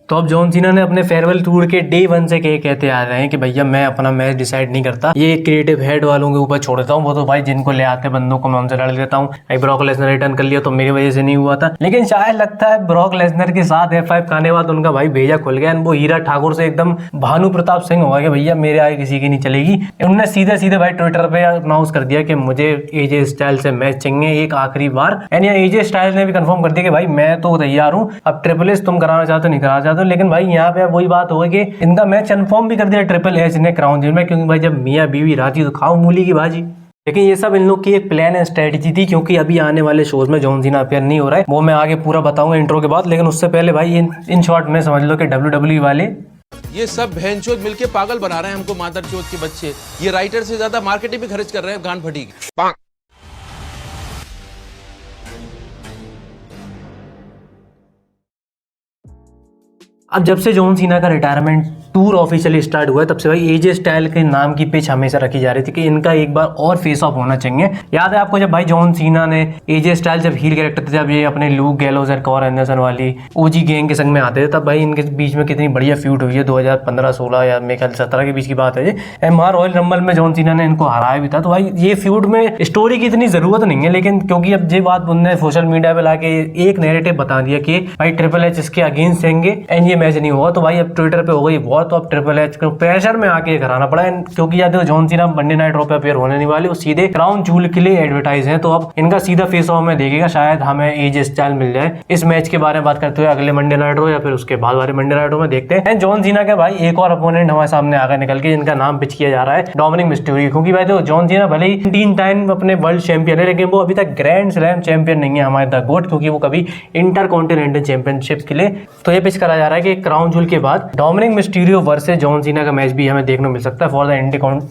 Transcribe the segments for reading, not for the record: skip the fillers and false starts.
तो अब John Cena ने अपने फेयरवेल टूर के डे 1 से कहते आ रहे हैं कि भैया मैं अपना मैच डिसाइड नहीं करता, ये क्रिएटिव हेड वालों के ऊपर छोड़ देता हूँ। वो तो भाई जिनको ले आते बंदों को मैं उनसे लड़ लेता हूँ। ब्रॉक लेसनर रिटर्न कर लिया तो मेरी वजह से नहीं हुआ था, लेकिन शायद लगता है ब्रॉक लेसनर के साथ F5 खाने बाद उनका भाई भेजा खुल गया। वो हीरा ठाकुर से एकदम भानु प्रताप सिंह होगा कि भैया मेरे आगे किसी की नहीं चलेगी। उन्होंने सीधे सीधे भाई ट्विटर पे अनाउंस कर दिया कि मुझे एजे स्टाइल से मैच चाहिए एक आखिरी बार। यानी एजे स्टाइल ने भी कंफर्म कर दिया कि भाई मैं तो तैयार हूँ, अब ट्रिपल एच तुम कराना चाहते हो नहीं कराना चाहते हो। लेकिन भाई यहाँ पे वही बात होगी कि इनका मैच कंफर्म भी कर दिया ट्रिपल एच ने क्राउन जेल में, क्योंकि भाई जब मियाँ बीवी राजी तो खाओ मूली की भाजी। लेकिन ये सब इन लोग की एक प्लान एंड स्ट्रेटजी थी, क्योंकि अभी आने वाले शोज में जॉन सीना अपीयर नहीं हो रहा है, वो मैं आगे पूरा बताऊंगा इंट्रो के बाद। लेकिन उससे पहले भाई इन शॉर्ट में समझ लो कि WWE वाले ये सब बहनचोद मिलके पागल बना रहे हैं हमको, मादरचोद के बच्चे। ये राइटर से ज्यादा मार्केटिंग पे खर्च कर रहे हैं, गांड फटी की। अब जब से जॉन सीना का रिटायरमेंट टूर ऑफिशियली स्टार्ट हुआ है, तब से भाई एजे स्टाइल के नाम की पिच हमेशा रखी जा रही थी कि इनका एक बार और फेस ऑफ होना चाहिए। याद है आपको जब भाई जॉन सीना ने एजे स्टाइल जब हील कैरेक्टर थे, जब ये अपने लूक गैलोज और कॉर एंडरसन वाली ओजी गैंग के संग में आते थे, तब भाई इनके बीच में कितनी बढ़िया फ्यूड हुई है। 2015-16 या मेरे ख्याल 17 के बीच की बात है ये। एमआर रॉयल रंबल में जॉन सीना ने इनको हराया भी था। तो भाई ये फ्यूड में स्टोरी की इतनी जरूरत नहीं है, लेकिन क्योंकि अब ये बात उन्होंने सोशल मीडिया पे लाके एक नैरेटिव बता दिया कि भाई ट्रिपल एच इसके अगेंस्ट रहेंगे एंड ये मैच नहीं हुआ, तो भाई अब ट्विटर पे हो गई बहुत। तो अब ट्रिपल एच को प्रेशर में आके कराना पड़ा, क्योंकि याद है John Cena Monday night raw पे अपीयर होने नहीं वाले, वो सीधे क्राउन जूल के लिए एडवर्टाइज हैं। तो अब इनका सीधा फेस ऑफ में देखेगा, शायद हमें एजे स्टाइल मिल जाए। इस मैच के बारे में बात करते हुए अगले मंडे नाइट रॉ या फिर उसके बाद वाले मंडे नाइट रॉ में देखते हैं जॉन सीना के भाई एक और अपोनेंट हमारे सामने आ गए निकल के, जिनका नाम पिच किया जा रहा है डोमिनिक मिस्टीरियो। क्योंकि भाई तो जॉन सीना भले ही 3 टाइम अपने वर्ल्ड चैंपियन है, लेकिन वो अभी तक ग्रैंड स्लैम चैंपियन नहीं है हमारे द गोट, क्योंकि वो कभी इंटर कॉन्टिनेंटल चैंपियनशिप के लिए। तो ये पिच करा जा रहा है कि क्राउन जूल के बाद Dominik Mysterio versus John Cena का मैच भी हमें देखने को मिल सकता है for the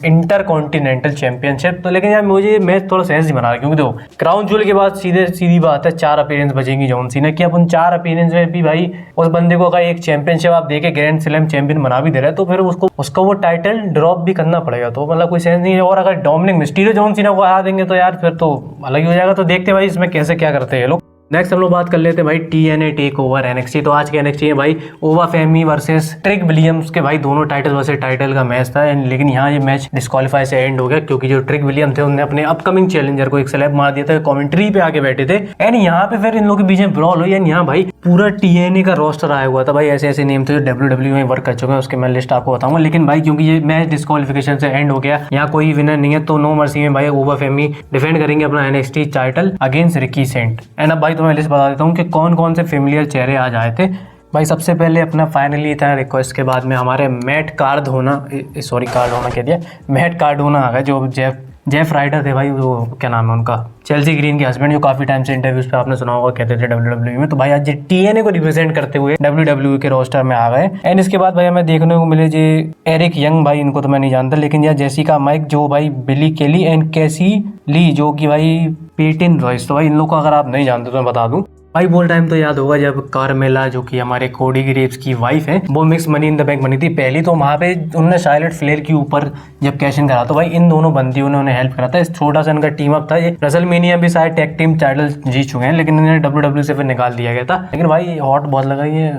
inter continental championship. तो लेकिन यार मुझे मैच थोड़ा सेंस नहीं बना रहा, क्योंकि देखो क्राउन जूल के बाद सीधी बात है 4 अपीयरेंस बचेंगी जॉन सीना की। अब उन 4 अपीयरेंस में भी भाई उस बंदे को अगर एक चैंपियनशिप आप देके ग्रैंड स्लैम चैंपियन बना भी दे रहा है, तो फिर उसको वो टाइटल ड्रॉप भी करना पड़ेगा। तो मतलब कोई सेंस नहीं है। और अगर डोमिनिक मिस्टीरियो जॉन सीना को हरा देंगे तो यार फिर तो अलग ही हो जाएगा। तो देखते हैं भाई इसमें कैसे क्या करते हैं लोग। नेक्स्ट हम लोग बात कर लेते हैं भाई TNA टेक ओवर NXT। तो आज के NXT है भाई ओवा फेमी वर्सेस ट्रिक विलियम्स के भाई दोनों टाइटल वर्सेस टाइटल का मैच था। लेकिन यहाँ ये मैच डिस्क्वालीफाई से एंड हो गया, क्योंकि जो ट्रिक विलियम थे उन्होंने अपने अपकमिंग चैलेंजर को एक स्लैप मार दिया था, कमेंट्री पे आके बैठे थे। एंड यहाँ पे फिर इन लोगों के बीच में ब्रॉल हुई। एंड यहाँ भाई पूरा TNA का रोस्टर आया हुआ था भाई, ऐसे ऐसे नेम थे जो WWE में वर्क कर चुके हैं, उसके मैं लिस्ट आपको बताऊंगा। लेकिन भाई क्योंकि ये मैच डिस्क्वालिफिकेशन से एंड हो गया, यहाँ कोई विनर नहीं है, तो नो मर्सी में भाई ओवा फेमी डिफेंड करेंगे अपना NXT title against Ricky Saint. And अब भाई तुम्हें लिस्ट बता देता हूँ कि कौन कौन से फेमिलियर चेहरे आज आए थे। भाई सबसे पहले अपना फाइनली था रिक्वेस्ट के बाद में हमारे मैट कार्डोना कह दिया, मैट कार्डोना आ गए, जो जेफ राइडर थे भाई, वो क्या नाम है उनका, चेल्सी ग्रीन के हस्बैंड, जो काफी टाइम से इंटरव्यूज पे आपने सुना होगा कहते थे WWE में। तो भाई आज TNA को रिप्रेजेंट करते हुए WWE के रोस्टर में आ गए। एंड इसके बाद भाई हमें देखने को मिले जे एरिक यंग, भाई इनको तो मैं नहीं जानता, लेकिन यार जेसिका माइक, जो भाई बिली केली, एंड कैसी ली, जो कि भाई पेटिन रॉयस। तो भाई इन लोग को अगर आप नहीं जानते तो मैं बता दूं भाई, बोल टाइम तो याद होगा जब कार्मेला, जो कि हमारे कोडी ग्रेव्स की वाइफ है, वो mix money in the bank बनी थी पहली, तो वहाँ पे उन्होंने शार्लेट फ्लेयर के ऊपर जब कैश इन करा, तो भाई इन दोनों बंदियों ने उन्हें हेल्प करा था। इस छोटा सा इनका टीम अप था। ये रेसलमेनिया भी शायद टैग टीम टाइटल जीत चुके हैं, लेकिन इन्हें WWE से फिर निकाल दिया गया था। लेकिन भाई हॉट बहुत लगा ये।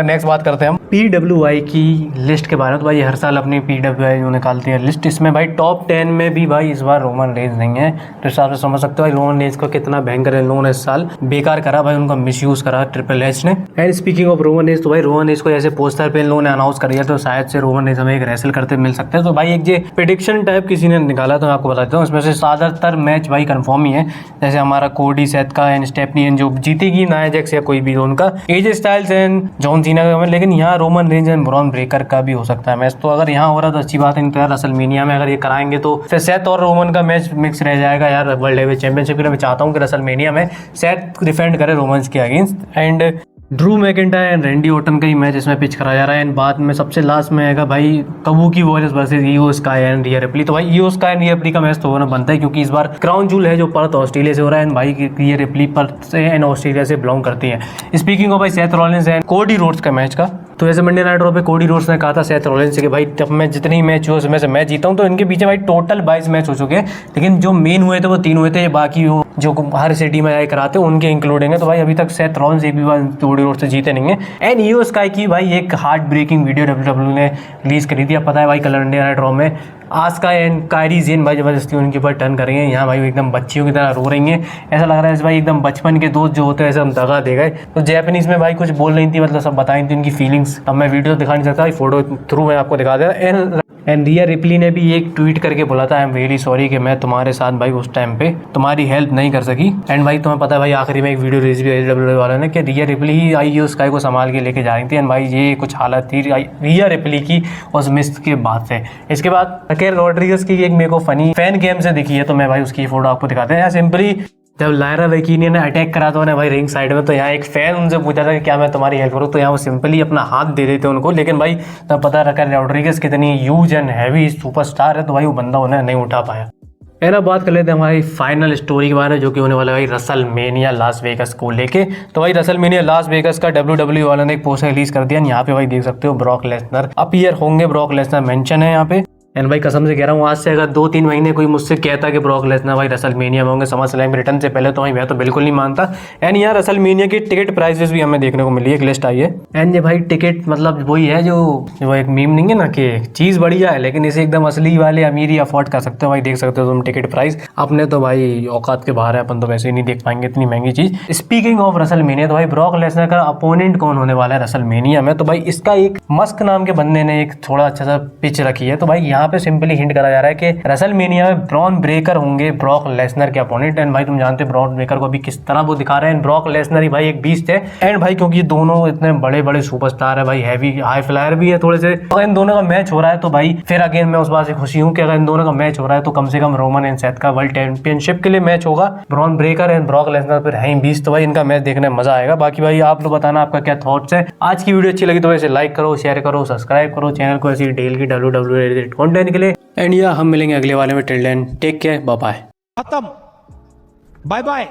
नेक्स्ट बात करते हैं हम PWI की लिस्ट के बारे में। तो भाई हर साल अपनी PWI निकालती है लिस्ट, इसमें भाई टॉप 10 में भी भाई इस बार रोमन रेंज नहीं है। तो इस हिसाब से समझ सकते हो भाई रोमन रेंज को कितना भयंकर इन लोगों ने इस साल बेकार करा भाई, उनका मिसयूज करा ट्रिपल एच ने। And speaking of Roman Reigns, तो भाई रोमन रेंज को जैसे पोस्टर पे इन लोगों ने अनाउंस कर दिया, तो शायद से रोमन रेंज हमें एक रेसल करते मिल सकते हैं। तो भाई एक जो प्रेडिक्शन टाइप किसी ने निकाला, तो मैं आपको बताता हूँ, उसमें से ज्यादातर मैच भाई कंफर्म ही है। जैसे हमारा कोडी सेथ का एंड स्टेफनी जो जीतेगी नाया जैक्स या कोई भी उनका, AJ Styles and John Cena का। लेकिन यहाँ Roman Reigns and Bron Breakker का भी हो सकता है मैच। तो अगर यहाँ हो रहा तो अच्छी बात है, तो यार रेसलमेनिया में अगर ये कराएंगे तो फिर सेथ और रोमन का मैच मिक्स रह जाएगा यार वर्ल्ड हेवीवेट चैंपियनशिप के लिए। मैं चाहता हूँ कि रेसलमेनिया में सेथ डिफेंड करे रोमन्स के against. And Drew McIntyre and Randy Orton का ही मैच इसमें पिच कराया जा रहा है। एंड बाद में सबसे लास्ट में आएगा भाई Kabuki Warriors versus IYO Sky and Rhea Ripley. तो भाई IYO Sky and Rhea Ripley का मैच तो होना बनता है, क्योंकि इस बार क्राउन जूल है जो पर्थ ऑस्ट्रेलिया से हो रहा है। एंड भाई रिया रिप्ली पर्थ से एंड ऑस्ट्रेलिया से बिलोंग करती है। स्पीकिंग ऑफ भाई Seth Rollins and Cody Rhodes का मैच का, तो वैसे मंडे नाइट रॉ पे कोडी रोड्स ने कहा था सेथ रॉलिंस से कि भाई जब मैं जितनी मैच हुए उसमें से मैं जीता हूँ, तो इनके पीछे भाई टोटल 22 मैच हो चुके हैं, लेकिन जो मेन हुए थे वो 3 हुए थे, बाकी वो जो हर सिटी में आए कराते उनके इंक्लूडिंग है। तो भाई अभी तक सेथ रॉलिंस एक भी बार कोडी रोड से जीते नहीं है। एंड ईओ स्काई की भाई एक हार्ट ब्रेकिंग वीडियो WWE ने रिलीज करी थी। अब पता है भाई कल मंडे नाइट रॉ में आस्का एंड कायरी जेन भाई जबरदस्ती उनके ऊपर टर्न कर रही हैं। यहाँ भाई एकदम बच्चियों की तरह रो रही हैं, ऐसा लग रहा है भाई एकदम बचपन के दोस्त जो होते हैं ऐसे हम दगा दे गए। तो जैपनीज में भाई कुछ बोल रही थी, मतलब सब बताई थी उनकी फीलिंग्स। अब मैं वीडियो दिखा नहीं सकता, फोटो थ्रू मैं आपको दिखा दे। एंड रिया रिप्ली ने भी एक ट्वीट करके बोला था, आई एम रियली सॉरी कि मैं तुम्हारे साथ भाई उस टाइम पे तुम्हारी हेल्प नहीं कर सकी। एंड भाई तुम्हें पता है भाई आखिरी में एक वीडियो रिलीज भी WWE वाले ने कि रिया रिप्ली ही ईओ स्काई को संभाल के लेके जा रही थी। एंड भाई ये कुछ हालत थी रिया रिप्ली की उस मिस के बाद से। इसके बाद रकेल रॉड्रिगस की एक मेरे को फनी फैन गेम से दिखी है, तो मैं भाई उसकी फोटो आपको दिखाते हैं। सिंपली जब लायरा वेकिनी ने अटैक करा था उन्हें भाई रिंग साइड में, तो यहाँ एक फैन उनसे पूछा था कि क्या मैं तुम्हारी हेल्प करूँ, तो यहाँ वो सिंपली अपना हाथ दे देते उनको। लेकिन भाई तब पता रखा रॉड्रिगस कितनी ह्यूज एंड हैवी सुपरस्टार है, तो भाई वो बंदा उन्हें नहीं उठा पाया। ना बात कर लेते हैं हमारी फाइनल स्टोरी के बारे में, जो कि होने वाला है भाई रसल मेनिया लास वेगस को लेके। तो भाई रसल मेनिया लास वेगस का WWE वाले ने एक पोस्टर रिलीज कर दिया। यहाँ पे भाई देख सकते हो ब्रॉक लेसनर अपीयर होंगे, ब्रॉक लेसनर मेंशन है यहाँ पे। एंड भाई कसम से कह रहा हूँ, आज से अगर 2-3 महीने कोई मुझसे कहता कि ब्रॉक लेसनर भाई रसलमेनिया में होंगे समरस्लैम रिटर्न से पहले, तो भाई मैं तो बिल्कुल नहीं मानता। एंड यहाँ रसलमेनिया की टिकट प्राइसेस भी हमें देखने को मिली, एक लिस्ट आई है। एंड ये भाई टिकट मतलब वही है जो वो एक मीम नहीं है ना कि चीज़ बढ़िया है लेकिन इसे एकदम असली वाले अमीर ही अफोर्ड कर सकते हो। भाई देख सकते हो तुम टिकट प्राइस, अपने तो भाई औकात के बाहर है, अपन तो वैसे ही नहीं देख पाएंगे इतनी महंगी चीज़। स्पीकिंग ऑफ रसलमेनिया, तो भाई ब्रॉक लेसनर का अपोनेंट कौन होने वाला है रसलमेनिया में, तो भाई इसका एक मस्क नाम के बंदे ने एक थोड़ा अच्छा सा पिच रखी है। तो भाई यहाँ पे सिंपली हिंट करा जा रहा है कि रसलमेनिया में ब्रॉन ब्रेकर होंगे ब्रॉक लेसनर के अपोनेंट। एंड भाई तुम जानते हो ब्रॉन ब्रेकर को अभी किस तरह वो दिखा रहे हैं, ब्रॉक लेसनर ही भाई एक बीस्ट है। एंड भाई क्योंकि ये दोनों इतने बड़े बड़े सुपरस्टार है भाई, हैवी हाई फ्लायर भी है थोड़े से, अगर इन दोनों का मैच हो रहा है तो भाई फिर अगेन मैं उस बात से खुशी हूँ कि अगर इन दोनों का मैच हो रहा है तो कम से कम रोमन एंड सेथ का वर्ल्ड चैंपियनशिप के लिए मैच होगा। Bron Breakker and Brock Lesnar फिर है बीस्ट, तो भाई इनका मैच देखने में मजा आएगा। बाकी भाई आप लोग बताना आपका क्या थॉट्स है। आज की वीडियो अच्छी लगी तो वैसे लाइक करो, शेयर करो, सब्सक्राइब करो चैनल को ऐसी डेल की WWE कंटेंट के लिए। एंड या हम मिलेंगे अगले वाले में। Till then take care, bye bye. खत्म, बाय बाय।